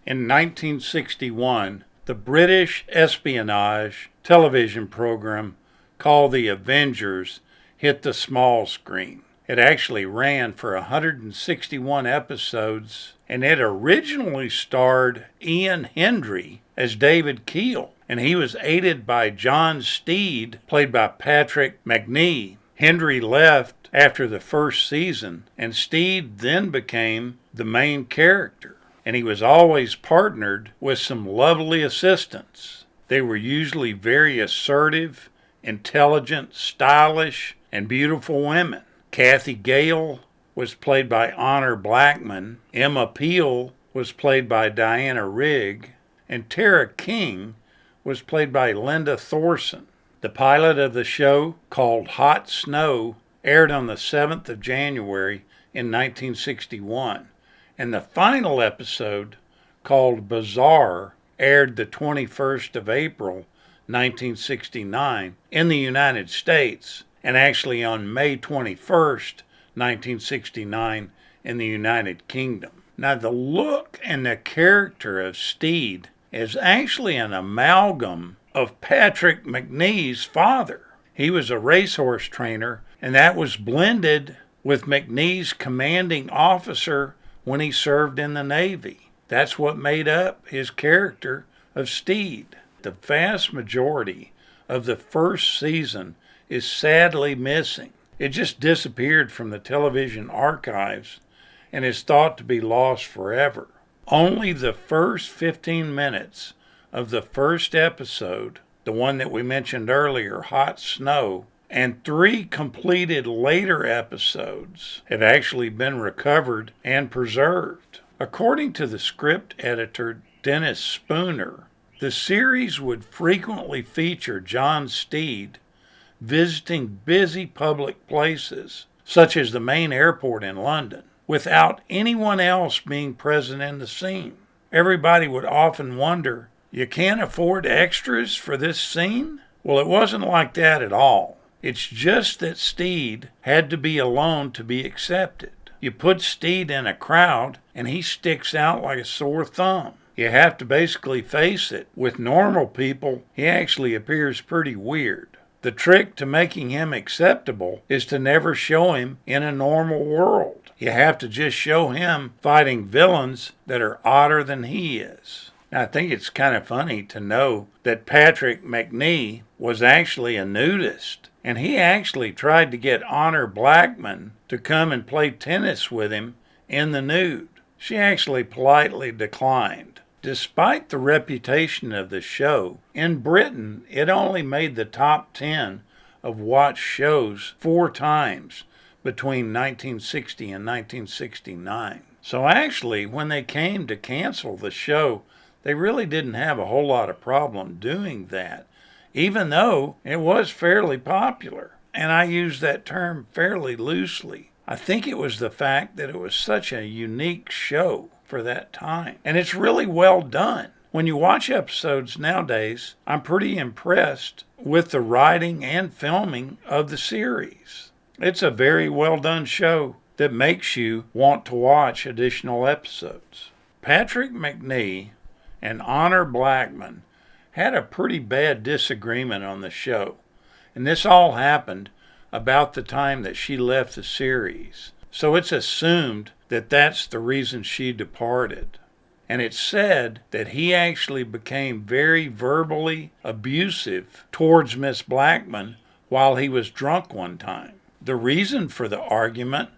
In 1961, the British espionage television program called The Avengers hit the small screen. It actually ran for 161 episodes, and it originally starred Ian Hendry as David Keel, and he was aided by John Steed, played by Patrick Macnee. Hendry left after the first season, and Steed then became the main character, and he was always partnered with some lovely assistants. They were usually very assertive, intelligent, stylish, and beautiful women. Kathy Gale was played by Honor Blackman, Emma Peel was played by Diana Rigg, and Tara King was played by Linda Thorson. The pilot of the show, called Hot Snow, aired on the 7th of January in 1961, and the final episode, called Bizarre, aired the 21st of April 1969 in the United States, and actually on May 21st, 1969 in the United Kingdom. Now, the look and the character of Steed is actually an amalgam of Patrick Macnee's father. He was a racehorse trainer, and that was blended with Macnee's commanding officer when he served in the Navy. That's what made up his character of Steed. The vast majority of the first season is sadly missing. It just disappeared from the television archives and is thought to be lost forever. Only the first 15 minutes of the first episode, the one that we mentioned earlier, Hot Snow, and 3 completed later episodes have actually been recovered and preserved. According to the script editor Dennis Spooner, the series would frequently feature John Steed visiting busy public places, such as the main airport in London, without anyone else being present in the scene. Everybody would often wonder, you can't afford extras for this scene? Well, it wasn't like that at all. It's just that Steed had to be alone to be accepted. You put Steed in a crowd, and he sticks out like a sore thumb. You have to basically face it. With normal people, he actually appears pretty weird. The trick to making him acceptable is to never show him in a normal world. You have to just show him fighting villains that are odder than he is. Now, I think it's kind of funny to know that Patrick Macnee was actually a nudist, and he actually tried to get Honor Blackman to come and play tennis with him in the nude. She actually politely declined. Despite the reputation of the show, in Britain it only made the top 10 of watched shows 4 times between 1960 and 1969. So actually, when they came to cancel the show, they really didn't have a whole lot of problem doing that, even though it was fairly popular. And I use that term fairly loosely. I think it was the fact that it was such a unique show for that time. And it's really well done. When you watch episodes nowadays, I'm pretty impressed with the writing and filming of the series. It's a very well done show that makes you want to watch additional episodes. Patrick Macnee and Honor Blackman had a pretty bad disagreement on the show, and this all happened about the time that she left the series. So it's assumed that that's the reason she departed. And it's said that he actually became very verbally abusive towards Miss Blackman while he was drunk one time. The reason for the argument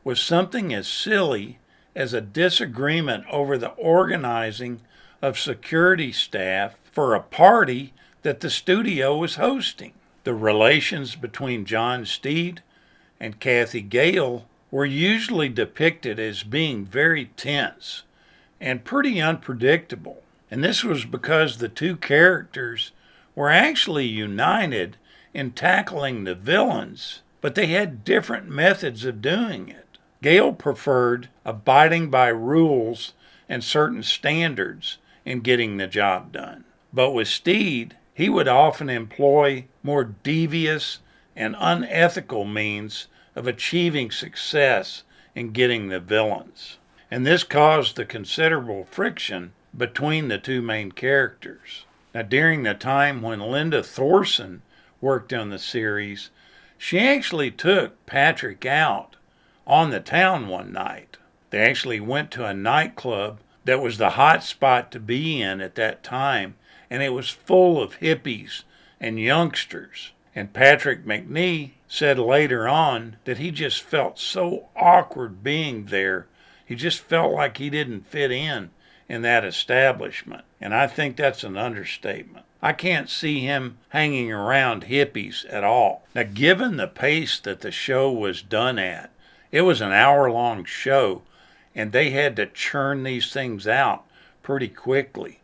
was something as silly as a disagreement over the organizing of security staff for a party that the studio was hosting. The relations between John Steed and Kathy Gale were usually depicted as being very tense and pretty unpredictable. And this was because the two characters were actually united in tackling the villains, but they had different methods of doing it. Gale preferred abiding by rules and certain standards in getting the job done. But with Steed, he would often employ more devious and unethical means of achieving success in getting the villains. And this caused the considerable friction between the two main characters. Now, during the time when Linda Thorson worked on the series, she actually took Patrick out on the town one night. They actually went to a nightclub that was the hot spot to be in at that time, and it was full of hippies and youngsters. And Patrick McNee said later on that he just felt so awkward being there. He just felt like he didn't fit in that establishment. And I think that's an understatement. I can't see him hanging around hippies at all. Now, given the pace that the show was done at, it was an hour-long show, and they had to churn these things out pretty quickly.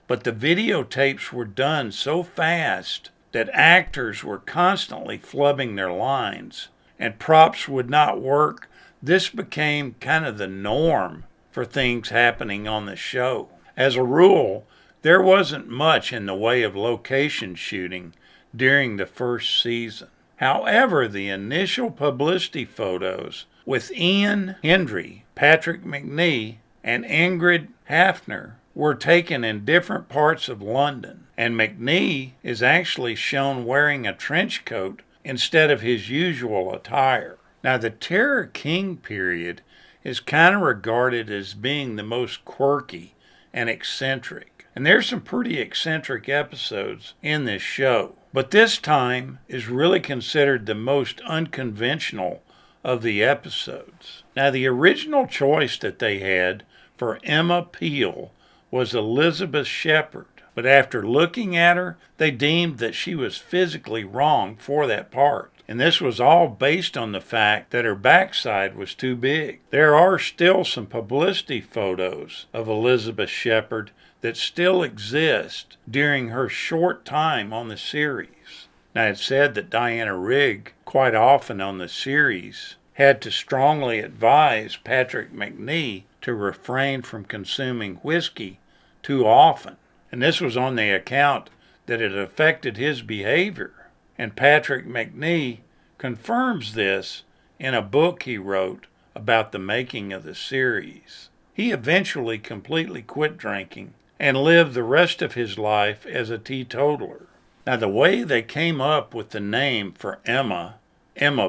But the videotapes were done so fast that actors were constantly flubbing their lines, and props would not work. This became kind of the norm for things happening on the show. As a rule, there wasn't much in the way of location shooting during the first season. However, the initial publicity photos with Ian Hendry, Patrick McNee, and Ingrid Hafner were taken in different parts of London, and McNee is actually shown wearing a trench coat instead of his usual attire. Now, the Terror King period is kind of regarded as being the most quirky and eccentric, and there's some pretty eccentric episodes in this show, but this time is really considered the most unconventional of the episodes. Now, the original choice that they had for Emma Peel was Elizabeth Shepherd, but after looking at her, they deemed that she was physically wrong for that part. And this was all based on the fact that her backside was too big. There are still some publicity photos of Elizabeth Shepherd that still exist during her short time on the series. Now, it's said that Diana Rigg, quite often on the series, had to strongly advise Patrick McNee to refrain from consuming whiskey too often. And this was on the account that it affected his behavior. And Patrick McNee confirms this in a book he wrote about the making of the series. He eventually completely quit drinking and lived the rest of his life as a teetotaler. Now, the way they came up with the name for Emma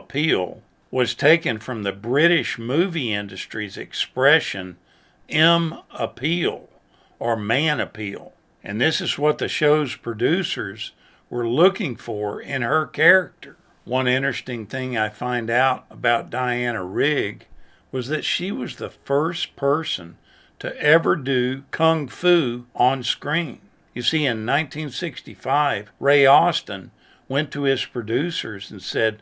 Peel, was taken from the British movie industry's expression, M appeal, or man appeal. And this is what the show's producers were looking for in her character. One interesting thing I find out about Diana Rigg was that she was the first person to ever do kung fu on screen. You see, in 1965, Ray Austin went to his producers and said,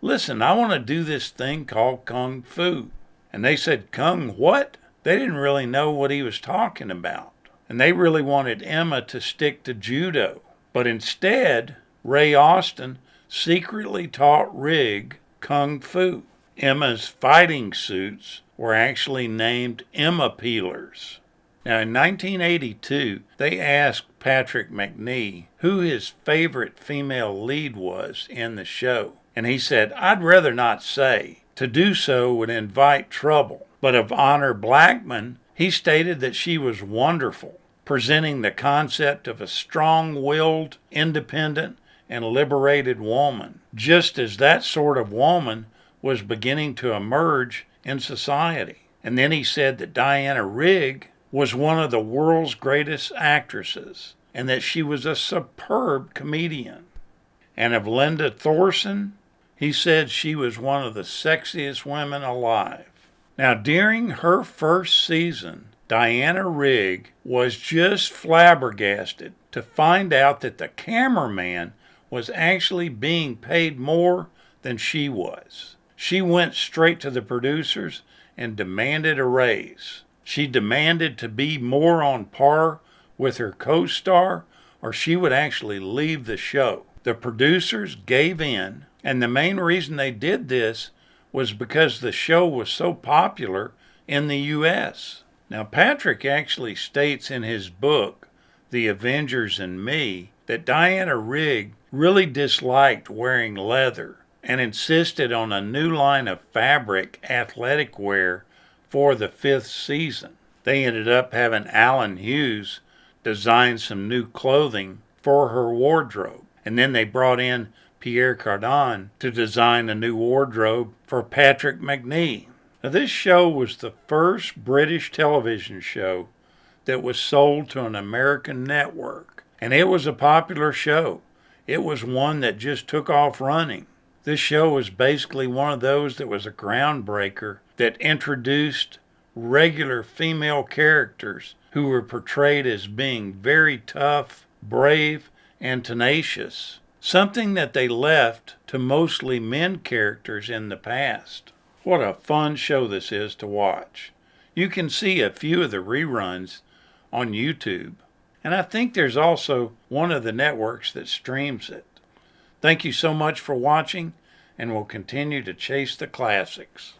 "Listen, I want to do this thing called kung fu." And they said, "Kung what?" They didn't really know what he was talking about. And they really wanted Emma to stick to judo. But instead, Ray Austin secretly taught Rigg kung fu. Emma's fighting suits were actually named Emma Peelers. Now, in 1982, they asked Patrick McNee who his favorite female lead was in the show. And he said, "I'd rather not say. To do so would invite trouble." But of Honor Blackman, he stated that she was wonderful, presenting the concept of a strong-willed, independent, and liberated woman, just as that sort of woman was beginning to emerge in society. And then he said that Diana Rigg was one of the world's greatest actresses, and that she was a superb comedian. And of Linda Thorson, he said she was one of the sexiest women alive. Now, during her first season, Diana Rigg was just flabbergasted to find out that the cameraman was actually being paid more than she was. She went straight to the producers and demanded a raise. She demanded to be more on par with her co-star, or she would actually leave the show. The producers gave in, and the main reason they did this was because the show was so popular in the U.S. Now, Patrick actually states in his book, The Avengers and Me, that Diana Rigg really disliked wearing leather and insisted on a new line of fabric athletic wear for the 5th season. They ended up having Alan Hughes design some new clothing for her wardrobe. And then they brought in Pierre Cardin to design a new wardrobe for Patrick Macnee. Now, this show was the first British television show that was sold to an American network. And it was a popular show. It was one that just took off running. This show was basically one of those that was a groundbreaker that introduced regular female characters who were portrayed as being very tough, brave, and tenacious. Something that they left to mostly men characters in the past. What a fun show this is to watch. You can see a few of the reruns on YouTube. And I think there's also one of the networks that streams it. Thank you so much for watching, and we'll continue to chase the classics.